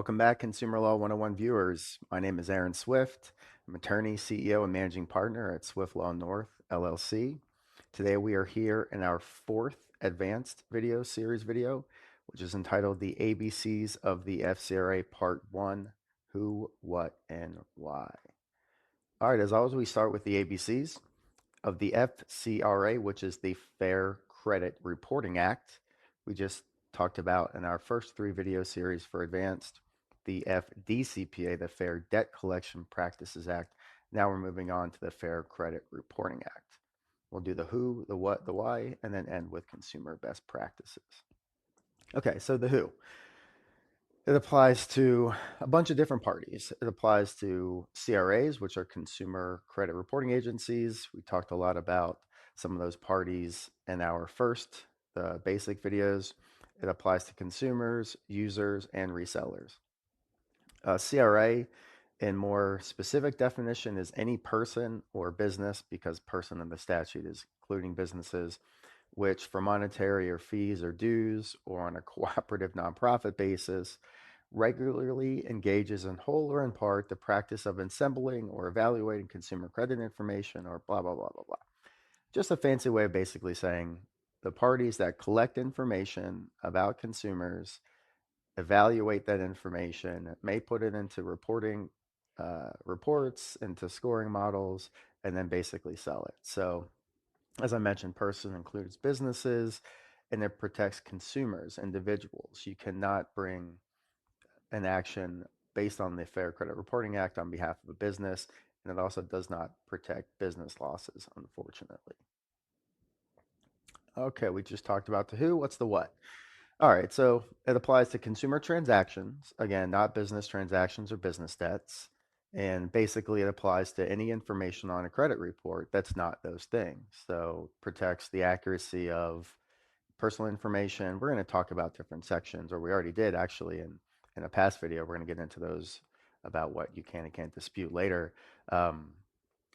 Welcome back, Consumer Law 101 viewers. My name is Aaron Swift. I'm attorney, CEO, and managing partner at Swift Law North, LLC. Today we are here in our fourth advanced video series video, which is entitled The ABCs of the FCRA Part 1, Who, What, and Why. All right, as always, we start with the ABCs of the FCRA, which is the Fair Credit Reporting Act. We just talked about in our first three video series for advanced, the FDCPA, the Fair Debt Collection Practices Act. Now we're moving on to the Fair Credit Reporting Act. We'll do the who, the what, the why, and then end with consumer best practices. Okay, so the who. It applies to a bunch of different parties. It applies to CRAs, which are consumer credit reporting agencies. We talked a lot about some of those parties in our first, the basic videos. It applies to consumers, users, and resellers. CRA, in more specific definition, is any person or business, because person in the statute is including businesses, which for monetary or fees or dues or on a cooperative nonprofit basis regularly engages in whole or in part the practice of assembling or evaluating consumer credit information or blah, blah, blah, blah, blah. Just a fancy way of basically saying the parties that collect information about consumers, evaluate that information, may put it into reporting reports, into scoring models, and then basically sell it. So as I mentioned, person includes businesses and it protects consumers, individuals. You cannot bring an action based on the Fair Credit Reporting Act on behalf of a business, and it also does not protect business losses, unfortunately. Okay, we just talked about the who, what's the what? All right, so it applies to consumer transactions, again, not business transactions or business debts. And basically, it applies to any information on a credit report that's not those things. So, protects the accuracy of personal information. We're going to talk about different sections, or we already did actually in a past video. We're going to get into those about what you can and can't dispute later. Um,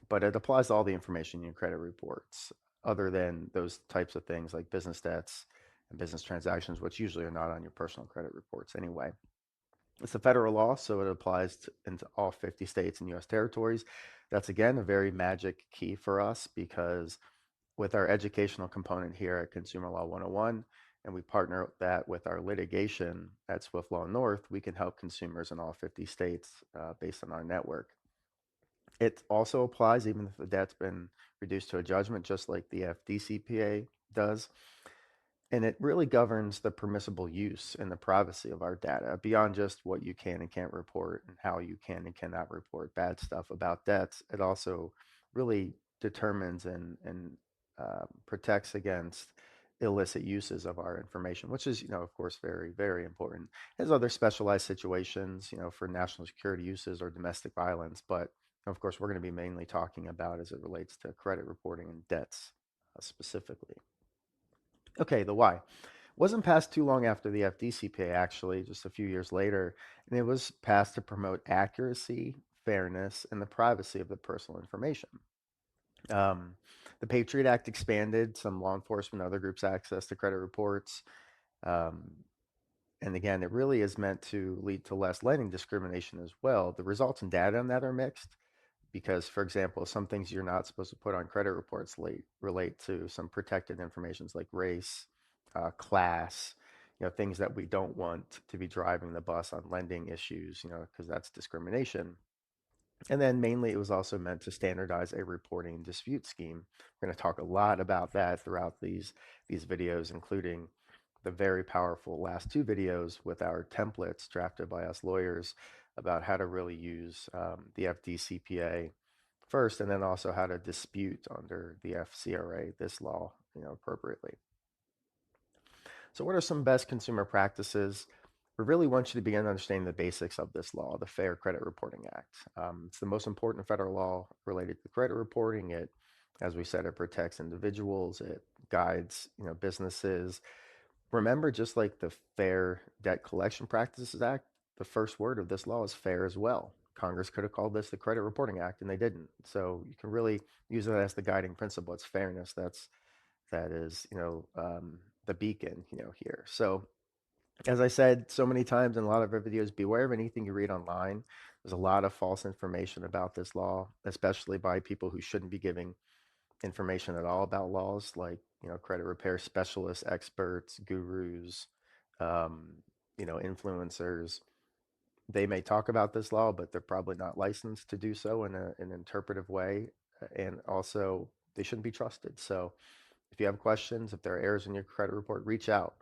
but it applies to all the information in your credit reports, other than those types of things like business debts and business transactions, which usually are not on your personal credit reports anyway. It's a federal law, so it applies into all 50 states and U.S. territories. That's again a very magic key for us because with our educational component here at Consumer Law 101, and we partner that with our litigation at Swift Law North, we can help consumers in all 50 states based on our network. It also applies even if the debt's been reduced to a judgment, just like the FDCPA does. And it really governs the permissible use and the privacy of our data beyond just what you can and can't report and how you can and cannot report bad stuff about debts. It also really determines and protects against illicit uses of our information, which is, of course, very, very important. There's other specialized situations, for national security uses or domestic violence, but of course, we're going to be mainly talking about as it relates to credit reporting and debts specifically. Okay, the why. Wasn't passed too long after the FDCPA, actually, just a few years later, and it was passed to promote accuracy, fairness, and the privacy of the personal information. Um, the Patriot Act expanded some law enforcement and other groups' access to credit reports. Um, and again, it really is meant to lead to less lending discrimination as well. The results and data on that are mixed because, for example, some things you're not supposed to put on credit reports relate to some protected informations like race, class, things that we don't want to be driving the bus on lending issues, because that's discrimination. And then mainly it was also meant to standardize a reporting dispute scheme. We're going to talk a lot about that throughout these videos, including the very powerful last two videos with our templates drafted by us lawyers about how to really use the FDCPA first, and then also how to dispute under the FCRA this law, appropriately. So, what are some best consumer practices? We really want you to begin understanding the basics of this law, the Fair Credit Reporting Act. It's the most important federal law related to credit reporting. It, as we said, it protects individuals. It guides, businesses. Remember, just like the Fair Debt Collection Practices Act, the first word of this law is fair as well. Congress could have called this the Credit Reporting Act, and they didn't. So you can really use it as the guiding principle. It's fairness. That is, the beacon, here. So As I said so many times in a lot of our videos, beware of anything you read online. There's a lot of false information about this law, especially by people who shouldn't be giving information at all about laws, like, credit repair specialists, experts, gurus, um, influencers. They may talk about this law, but they're probably not licensed to do so in an interpretive way. And also, they shouldn't be trusted. So if you have questions, if there are errors in your credit report, reach out.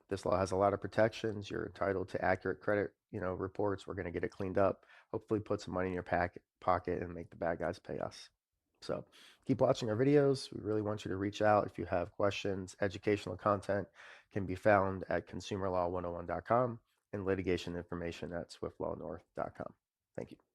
This law has a lot of protections. You're entitled to accurate credit, reports. We're going to get it cleaned up. Hopefully, put some money in your pocket and make the bad guys pay us. So keep watching our videos. We really want you to reach out if you have questions. Educational content can be found at consumerlaw101.com and litigation information at swiftlawnorth.com. Thank you.